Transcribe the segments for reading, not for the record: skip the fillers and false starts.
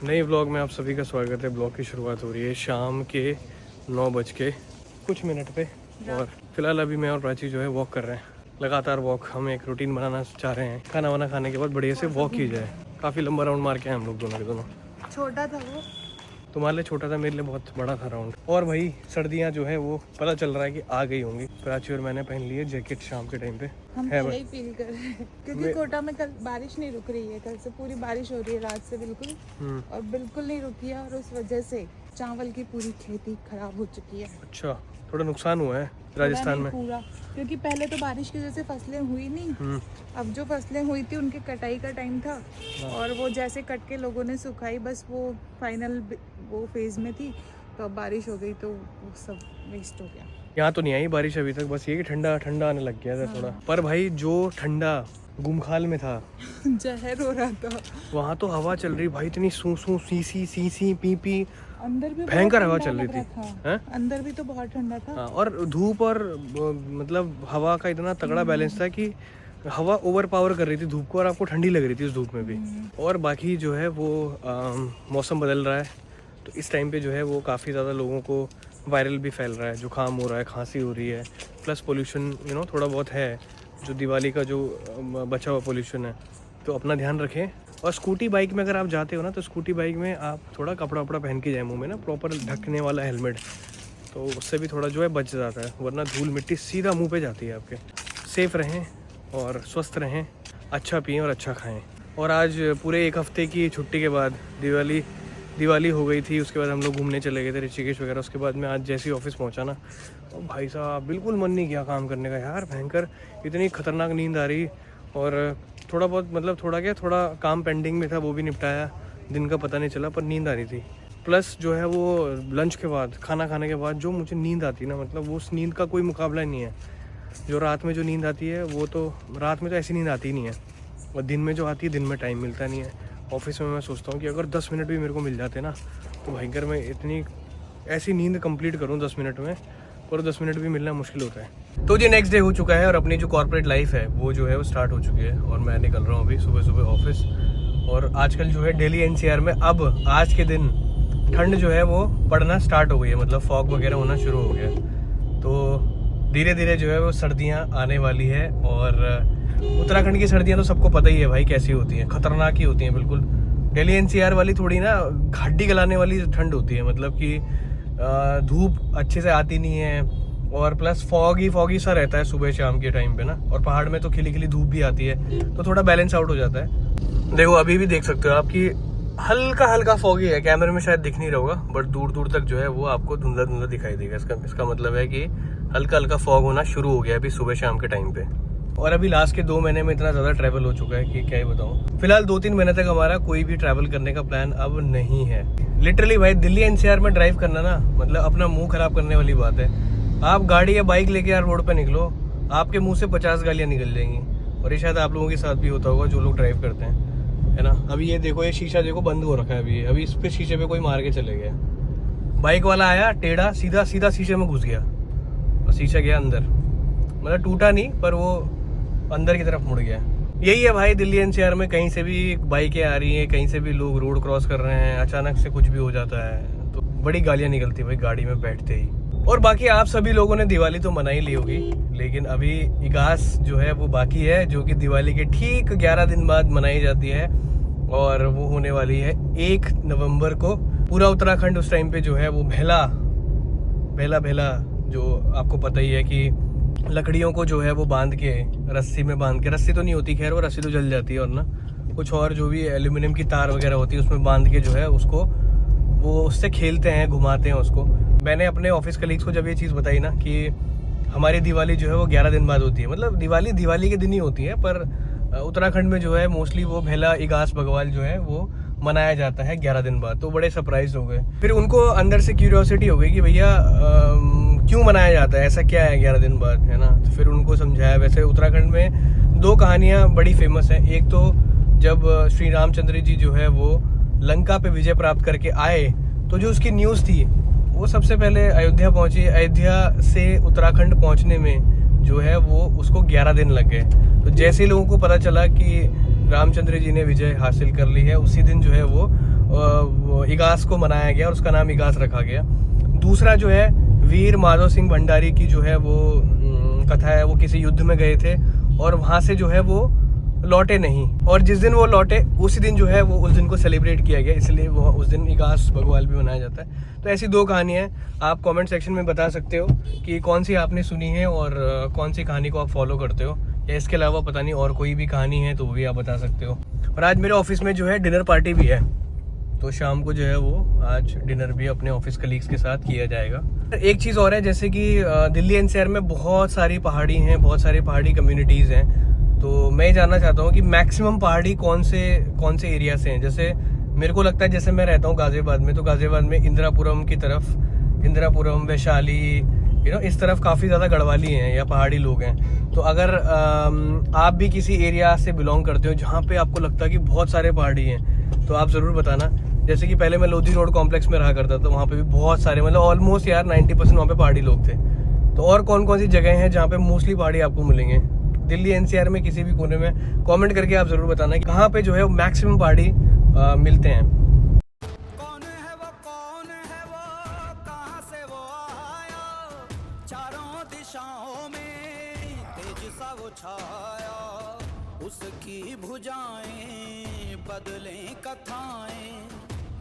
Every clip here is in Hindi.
नई व्लॉग में आप सभी का स्वागत है। ब्लॉग की शुरुआत हो रही है शाम के 9 बज के कुछ मिनट पे और फिलहाल अभी मैं और प्राची जो है वॉक कर रहे हैं। लगातार वॉक, हम एक रूटीन बनाना चाह रहे हैं। खाना वाना खाने के बाद बढ़िया से वॉक की जाए। काफ़ी लंबा राउंड मार के हैं हम लोग दोनों के दोनों। छोटा था वो, तुम्हारे लिए छोटा था, मेरे लिए बहुत बड़ा था राउंड। और भाई सर्दियाँ जो है वो पता चल रहा है कि आ गई होंगी। प्राची और मैंने पहन ली है जैकेट शाम के टाइम पे। हम है पहले ही फील कर रहे हैं क्योंकि कोटा में कल बारिश नहीं रुक रही है। कल से पूरी बारिश हो रही है, रात से बिल्कुल और बिल्कुल नहीं रुकी है। और उस वजह से चावल की पूरी खेती खराब हो चुकी है। अच्छा, थोड़ा नुकसान हुआ है राजस्थान में पूरा, क्योंकि पहले तो बारिश की वजह से फसलें हुई नहीं। अब जो फसलें हुई थी उनकी कटाई का टाइम था और वो जैसे कट के लोगों ने सुखाई, बस वो फाइनल वो फेज में थी। तो अब बारिश हो गई तो वो सब वेस्ट हो गया। यहाँ तो नहीं आई बारिश अभी तक, बस ये कि ठंडा ठंडा आने लग गया था थोड़ा। पर भाई जो ठंडा गुमखाल में था जहर हो रहा था। वहाँ तो हवा चल रही भाई, इतनी सू सू सी सी पी पी अंदर भी भयंकर हवा चल रही थी। अंदर भी तो बहुत ठंडा था। हाँ, और धूप और मतलब हवा का इतना तगड़ा बैलेंस था कि हवा ओवर पावर कर रही थी धूप को और आपको ठंडी लग रही थी उस धूप में भी। और बाकी जो है वो मौसम बदल रहा है, तो इस टाइम पे जो है वो काफ़ी ज़्यादा लोगों को वायरल भी फैल रहा है, जुकाम हो रहा है, खांसी हो रही है, प्लस पोल्यूशन थोड़ा बहुत है, जो दिवाली का जो बचा हुआ पोल्यूशन है। तो अपना ध्यान रखें। और स्कूटी बाइक में अगर आप जाते हो ना, तो स्कूटी बाइक में आप थोड़ा कपड़ा वपड़ा पहन के जाए मुँह में ना, प्रॉपर ढकने वाला हेलमेट, तो उससे भी थोड़ा जो है बच जाता है, वरना धूल मिट्टी सीधा मुँह पे जाती है आपके। सेफ रहें और स्वस्थ रहें, अच्छा पिएं और अच्छा खाएँ। और आज पूरे एक हफ्ते की छुट्टी के बाद दिवाली हो गई थी, उसके बाद हम लोग घूमने चले गए थे ऋषिकेश वगैरह। उसके बाद मैं आज जैसे ही ऑफिस पहुंचा ना, तो भाई साहब बिल्कुल मन नहीं किया काम करने का यार, भयंकर इतनी खतरनाक नींद आ रही। और थोड़ा बहुत मतलब थोड़ा काम पेंडिंग में था, वो भी निपटाया, दिन का पता नहीं चला, पर नींद आ रही थी। प्लस जो है वो लंच के बाद, खाना खाने के बाद जो मुझे नींद आती ना, मतलब वो उस नींद का कोई मुकाबला नहीं है। जो रात में जो नींद आती है वो तो रात में तो ऐसी नींद आती ही नहीं है, और दिन में जो आती है दिन में टाइम मिलता नहीं है। ऑफिस में मैं सोचता हूँ कि अगर 10 मिनट भी मेरे को मिल जाते ना, तो भयंकर मैं इतनी ऐसी नींद कंप्लीट करूँ 10 मिनट में, और 10 मिनट भी मिलना मुश्किल होता है। तो जी नेक्स्ट डे हो चुका है और अपनी जो कॉर्पोरेट लाइफ है वो जो है वो स्टार्ट हो चुकी है, और मैं निकल रहा हूँ अभी सुबह ऑफिस। और आजकल जो है दिल्ली एनसीआर में अब आज के दिन ठंड जो है वो पड़ना स्टार्ट हो गई है, मतलब फॉग वगैरह होना शुरू हो गया। तो धीरे धीरे जो है वो सर्दियाँ आने वाली है। और उत्तराखंड की सर्दियाँ तो सबको पता ही है भाई कैसी होती हैं, खतरनाक ही होती हैं बिल्कुल। दिल्ली एनसीआर वाली थोड़ी ना हड्डी गलाने वाली ठंड होती है, मतलब कि धूप अच्छे से आती नहीं है, और प्लस फॉगी सा रहता है सुबह शाम के टाइम पे ना, और पहाड़ में तो खिली खिली धूप भी आती है, तो थोड़ा बैलेंस आउट हो जाता है। देखो अभी भी देख सकते हो आपकी हल्का हल्का फॉगी है, कैमरे में शायद दिख नहीं रहा होगा, बट दूर दूर तक जो है वो आपको धुंधला धुंधला दिखाई देगा। इसका मतलब है कि हल्का हल्का फॉग होना शुरू हो गया अभी सुबह शाम के टाइम पे। और अभी लास्ट के 2 महीने में इतना ज़्यादा ट्रैवल हो चुका है कि क्या ही बताऊँ। फिलहाल 2-3 महीने तक हमारा कोई भी ट्रैवल करने का प्लान अब नहीं है। लिटरली भाई दिल्ली एनसीआर में ड्राइव करना ना, मतलब अपना मुंह खराब करने वाली बात है। आप गाड़ी या बाइक लेके यार रोड पे निकलो, आपके मुंह से 50 गालियाँ निकल जाएंगी। और ये शायद आप लोगों के साथ भी होता होगा जो लोग ड्राइव करते हैं, है ना। अभी ये देखो, ये शीशा देखो बंद हो रखा है अभी इस पे शीशे पे कोई मार के चले गया। बाइक वाला आया टेढ़ा सीधा शीशे में घुस गया और शीशा गया अंदर, मतलब टूटा नहीं पर वो अंदर की तरफ मुड़ गया। यही है भाई दिल्ली एनसीआर में, कहीं से भी बाइकें आ रही हैं, कहीं से भी लोग रोड क्रॉस कर रहे हैं, अचानक से कुछ भी हो जाता है तो बड़ी गालियां निकलती है भाई गाड़ी में बैठते ही। और बाकी आप सभी लोगों ने दिवाली तो मना ही ली होगी, लेकिन अभी इगास जो है वो बाकी है, जो कि दिवाली के ठीक 11 दिन बाद मनाई जाती है, और वो होने वाली है 1 नवंबर को। पूरा उत्तराखंड उस टाइम पे जो है वो भेला जो आपको पता ही है कि लकड़ियों को जो है वो बांध के रस्सी में बांध के, रस्सी तो नहीं होती खैर, वो रस्सी तो जल जाती है, और ना कुछ और जो भी एल्यूमिनियम की तार वगैरह होती है उसमें बांध के जो है उसको वो उससे खेलते हैं, घुमाते हैं उसको। मैंने अपने ऑफिस कलीग्स को जब ये चीज़ बताई ना कि हमारी दिवाली जो है वो 11 दिन बाद होती है, मतलब दिवाली के दिन ही होती है, पर उत्तराखंड में जो है मोस्टली वो भेला इगास बगवाल जो है वो मनाया जाता है 11 दिन बाद। तो बड़े सरप्राइज हो गए, फिर उनको अंदर से क्यूरियोसिटी हो गई कि भैया क्यों मनाया जाता है, ऐसा क्या है 11 दिन बाद, है ना। तो फिर उनको समझाया। वैसे उत्तराखंड में 2 कहानियाँ बड़ी फेमस हैं। एक तो जब श्री रामचंद्र जी जो है वो लंका पे विजय प्राप्त करके आए, तो जो उसकी न्यूज़ थी वो सबसे पहले अयोध्या पहुंची। अयोध्या से उत्तराखंड पहुंचने में जो है वो उसको 11 दिन लग गए। तो जैसे ही लोगों को पता चला कि रामचंद्र जी ने विजय हासिल कर ली है, उसी दिन जो है वो इगास को मनाया गया और उसका नाम इगास रखा गया। दूसरा जो है वीर माधव सिंह भंडारी की जो है वो कथा है, वो किसी युद्ध में गए थे और वहाँ से जो है वो लौटे नहीं, और जिस दिन वो लौटे उसी दिन जो है वो उस दिन को सेलिब्रेट किया गया, इसलिए वो उस दिन इगास भगवाल भी मनाया जाता है। तो ऐसी 2 कहानियाँ हैं, आप कमेंट सेक्शन में बता सकते हो कि कौन सी आपने सुनी है और कौन सी कहानी को आप फॉलो करते हो, या इसके अलावा पता नहीं और कोई भी कहानी है तो वो भी आप बता सकते हो। और आज मेरे ऑफिस में जो है डिनर पार्टी भी है, तो शाम को जो है वो आज डिनर भी अपने ऑफिस कलीग्स के साथ किया जाएगा। एक चीज़ और है, जैसे कि दिल्ली एनसीआर में बहुत सारी पहाड़ी हैं, बहुत सारी पहाड़ी कम्युनिटीज़ हैं, तो मैं जानना चाहता हूँ कि मैक्सिमम पहाड़ी कौन से एरिया से हैं। जैसे मेरे को लगता है, जैसे मैं रहता हूँ गाजियाबाद में, तो गाजियाबाद में इंदिरापुरम की तरफ, इंदिरापुरम, वैशाली, इस तरफ काफ़ी ज़्यादा गढ़वाली हैं या पहाड़ी लोग हैं। तो अगर आप भी किसी एरिया से बिलोंग करते हो जहाँ पे आपको लगता है कि बहुत सारे पहाड़ी हैं, तो आप ज़रूर बताना। जैसे कि पहले मैं लोधी रोड कॉम्प्लेक्स में रहा करता था, वहाँ पे भी बहुत सारे, मतलब ऑलमोस्ट यार 90% वहाँ पे पहाड़ी लोग थे। तो और कौन कौन सी जगह हैं जहाँ पे मोस्टली पहाड़ी आपको मिलेंगे दिल्ली एनसीआर में किसी भी कोने में? कमेंट करके आप ज़रूर बताना कि कहाँ पे जो है मैक्सिमम पहाड़ी मिलते हैं। उसकी भुजाएं बदलें कथाएं,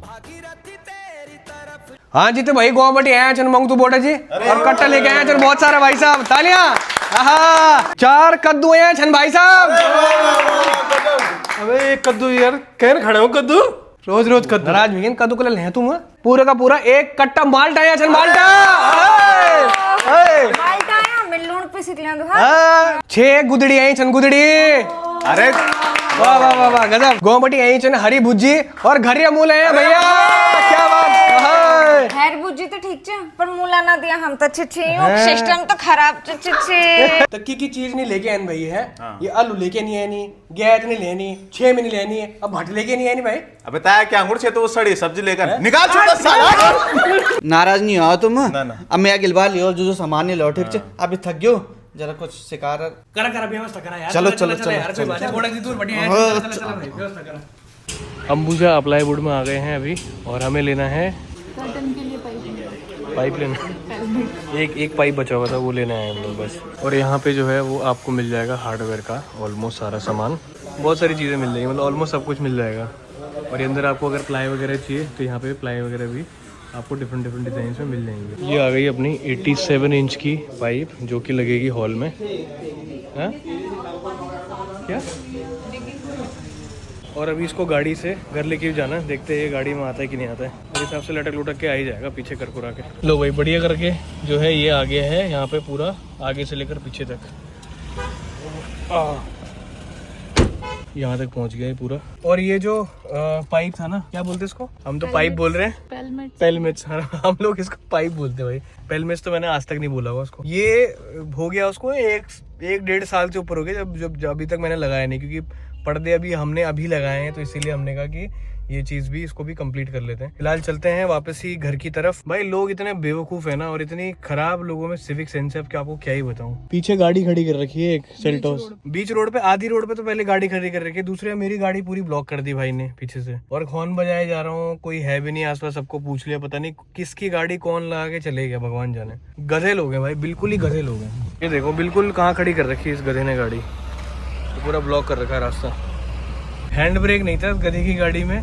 भागीरथी तेरी तरफ। हाँ जी, तो भाई गोवा बटी आया चन मंग तू बोटा जी, और कट्टा लेके आया चन बहुत सारा भाई साहब, तालियां। आहा, 4 कद्दू हैं छन भाई साहब। अबे कद्दू यार, कहर खड़े हो कद्दू, रोज रोज कद्दू। नाराज भैया कद्दू को ले तुम पूरा का पूरा 1 कट्टा माल्टा आया छन, माल्टा। माल्टा आया मैं लूण पे सिकला दो। हां 6 गुदड़ी आई छन, गुदड़ी। अरे वाह वाह वाह वाह, गजब। गोमटी आई छन, हरी भुज्जी और घरिया मूल है भैया, क्या बात। हर भुज्जी तो ठीक छ, पर मूला ना दिया हम तो छिछे, सिस्टम तो खराब छिछे। तक्की की चीज नहीं लेके आन भाई है। ये आलू लेके नहीं आनी, गैस नहीं लेनी, 6 में नहीं लेनी, अब भट लेके नहीं आनी भाई। अब बताया क्या अंगूर से तो वो सड़ी सब्जी लेकर निकाल छोटा साला। नाराज नहीं हो तुम? ना ना। अब मैं गिलवा लियो जो सामान नहीं लो, ठीक है? अभी थक गयो, जरा कुछ शिकार कर व्यवस्था करा यार। चलो चलो चलो यार, कोई बात नहीं, बोड़ा दी दूर बढ़िया है। चल भाई, व्यवस्था करा। अंबुजा अप्लाई वुड में आ गए हैं अभी, और हमें लेना है कर्टन के लिए पाइप लेना। एक पाइप बचा हुआ था, वो लेना है हम लोग बस। और यहाँ पे जो है वो आपको मिल जाएगा हार्डवेयर का ऑलमोस्ट सारा सामान, बहुत सारी चीज़ें मिल जाएगी, मतलब ऑलमोस्ट सब कुछ मिल जाएगा। और ये अंदर आपको अगर प्लाई वगैरह चाहिए तो यहाँ पे प्लाई वगैरह भी आपको डिफरेंट डिज़ाइन में मिल जाएंगे। ये आ गई अपनी 87 इंच की पाइप, जो कि लगेगी हॉल में। हाँ क्या? और अभी इसको गाड़ी से घर लेके जाना है, देखते हैं ये गाड़ी में आता है कि नहीं आता है। मेरे हिसाब से लटक लुटक के आ ही जाएगा पीछे कर कुरा के। लो भाई, बढ़िया करके जो है ये आ गया है यहाँ पे, पूरा आगे से लेकर पीछे तक यहाँ तक पहुँच गया है पूरा। और ये जो पाइप था ना, क्या बोलते इसको? हम तो पाइप बोल रहे हैं, पेलमेट्स। हम लोग इसको पाइप बोलते हैं भाई, पेलमेट्स तो मैंने आज तक नहीं बोला हुआ उसको। ये हो गया उसको 1-1.5 साल से ऊपर हो गया जब अभी तक मैंने लगाया नहीं, क्योंकि पर्दे हमने अभी लगाए हैं, तो इसीलिए हमने कहा कि ये चीज़ भी इसको भी कंप्लीट कर लेते हैं। फिलहाल चलते हैं वापस ही घर की तरफ। भाई लोग इतने बेवकूफ़ है ना, और इतनी खराब लोगों में सिविक सेंस है, अब क्या आपको क्या ही बताऊं। पीछे गाड़ी खड़ी कर रखी है एक सेल्टोस, बीच रोड पे, आधी रोड पे तो पहले गाड़ी खड़ी कर रखी है, दूसरे मेरी गाड़ी पूरी ब्लॉक कर दी भाई ने पीछे से। और हॉर्न बजाए जा रहा हूँ, कोई है भी नहीं आसपास, सबको पूछ लिया, पता नहीं किसकी गाड़ी कौन लगा के चले गया, भगवान जाने। गधे लोग हैं भाई, बिल्कुल ही गधे लोग हैं। ये देखो बिल्कुल कहाँ खड़ी कर रखी है इस गधे ने गाड़ी, तो पूरा ब्लॉक कर रखा है रास्ता। हैंड ब्रेक नहीं था गधे की गाड़ी में,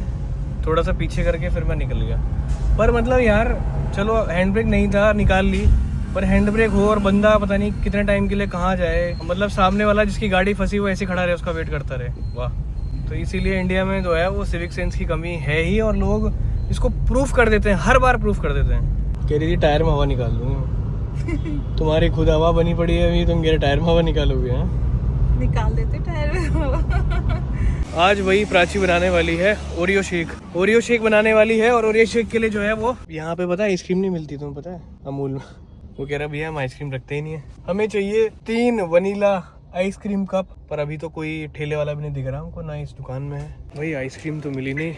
थोड़ा सा पीछे करके फिर मैं निकल गया। पर मतलब यार चलो, हैंड ब्रेक नहीं था, निकाल ली, पर हैंड ब्रेक हो और बंदा पता नहीं कितने टाइम के लिए कहाँ जाए, मतलब सामने वाला जिसकी गाड़ी फंसी वो ऐसे खड़ा रहे, उसका वेट करता रहे। वाह। तो इसीलिए इंडिया में जो है वो सिविक सेंस की कमी है ही, और लोग इसको प्रूफ कर देते हैं, हर बार प्रूफ कर देते हैं। कह रही थी टायर में हवा निकाल दूंगा। तुम्हारी खुद हवा बनी पड़ी है अभी, तुम कह रहे टायर में हवा निकालोगे? हाँ निकाल देते टायर में। आज वही प्राची बनाने वाली है ओरियो शेक बनाने वाली है। और ओरियो शेक के लिए जो है वो यहाँ पे पता है आइसक्रीम नहीं मिलती, तुम्हें पता है अमूल में। वो कह रहा भैया हम आइसक्रीम रखते ही नहीं है, हमें चाहिए 3 वनीला आइसक्रीम कप। पर अभी तो कोई ठेले वाला भी नहीं दिख रहा हमको, ना इस दुकान में है। भाई आइसक्रीम तो मिली नहीं,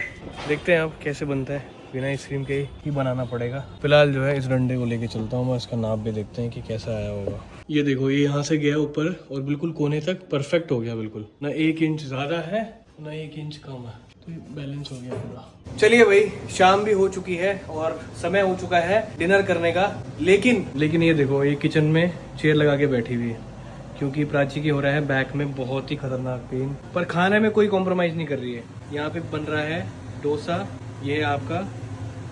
देखते हैं अब कैसे बनता है, बिना आइसक्रीम के ही बनाना पड़ेगा। फिलहाल जो है इस डंडे को लेके चलता हूँ मैं, इसका नाप भी देखते हैं कि कैसा आया होगा। ये देखो, ये यहाँ से गया ऊपर और बिल्कुल कोने तक परफेक्ट हो गया, बिल्कुल ना 1 इंच ज़्यादा है ना 1 इंच कम है। तो बैलेंस हो गया पूरा। चलिए भाई, शाम भी हो चुकी है और समय हो चुका है डिनर करने का। लेकिन ये देखो, ये किचन में चेयर लगा के बैठी हुई है क्योंकि प्राची की हो रहा है बैक में बहुत ही खतरनाक पेन, पर खाने में कोई कॉम्प्रोमाइज़ नहीं कर रही है। यहाँ पे बन रहा है डोसा, ये है आपका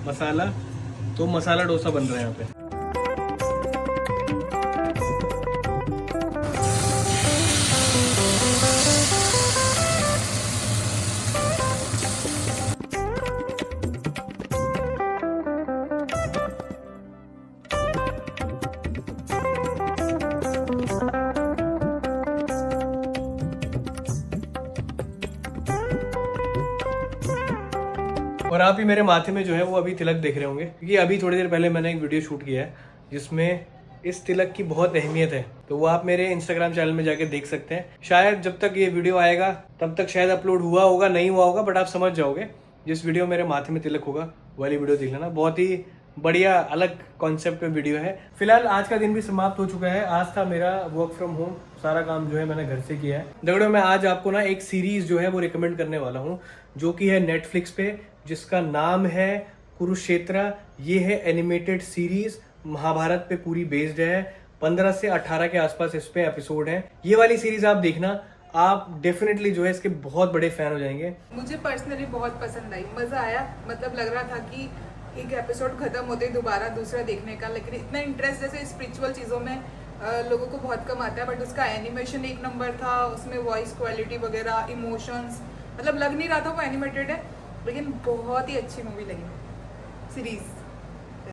मसाला, तो मसाला डोसा बन रहा है यहाँ पे। और आप ही मेरे माथे में जो है वो अभी तिलक देख रहे होंगे, क्योंकि अभी थोड़ी देर पहले मैंने एक वीडियो शूट किया है जिसमें इस तिलक की बहुत अहमियत है, तो वो आप मेरे इंस्टाग्राम चैनल में जाके देख सकते हैं। शायद जब तक ये वीडियो आएगा तब तक शायद अपलोड हुआ होगा, नहीं हुआ होगा, बट आप समझ जाओगे। जिस वीडियो मेरे माथे में तिलक होगा वाली वीडियो देख लेना, बहुत ही बढ़िया अलग कॉन्सेप्ट पे वीडियो है। फिलहाल आज का दिन भी समाप्त हो चुका है। आज था मेरा वर्क फ्रॉम होम, सारा काम जो है मैंने घर से किया है। दगड़ों, मैं आज आपको ना एक सीरीज जो है वो रिकमेंड करने वाला हूँ, जो कि है नेटफ्लिक्स पे, जिसका नाम है कुरुक्षेत्र। ये है एनिमेटेड सीरीज, महाभारत पे पूरी बेस्ड है। 15 से 18 के आसपास इस पे एपिसोड हैं। ये वाली सीरीज आप देखना, आप डेफिनेटली जो है इसके बहुत बड़े फैन हो जाएंगे। मुझे पर्सनली बहुत पसंद आई, मजा आया। मतलब लग रहा था कि एक एपिसोड खत्म होते ही दोबारा दूसरा देखने का, लेकिन इतना इंटरेस्ट जैसे स्पिरिचुअल चीज़ों में लोगों को बहुत कम आता है, बट उसका एनिमेशन एक नंबर था, उसमें वॉइस क्वालिटी वगैरह, इमोशंस, मतलब लग नहीं रहा था वो एनिमेटेड है, लेकिन बहुत ही अच्छी मूवी लगी, सीरीज।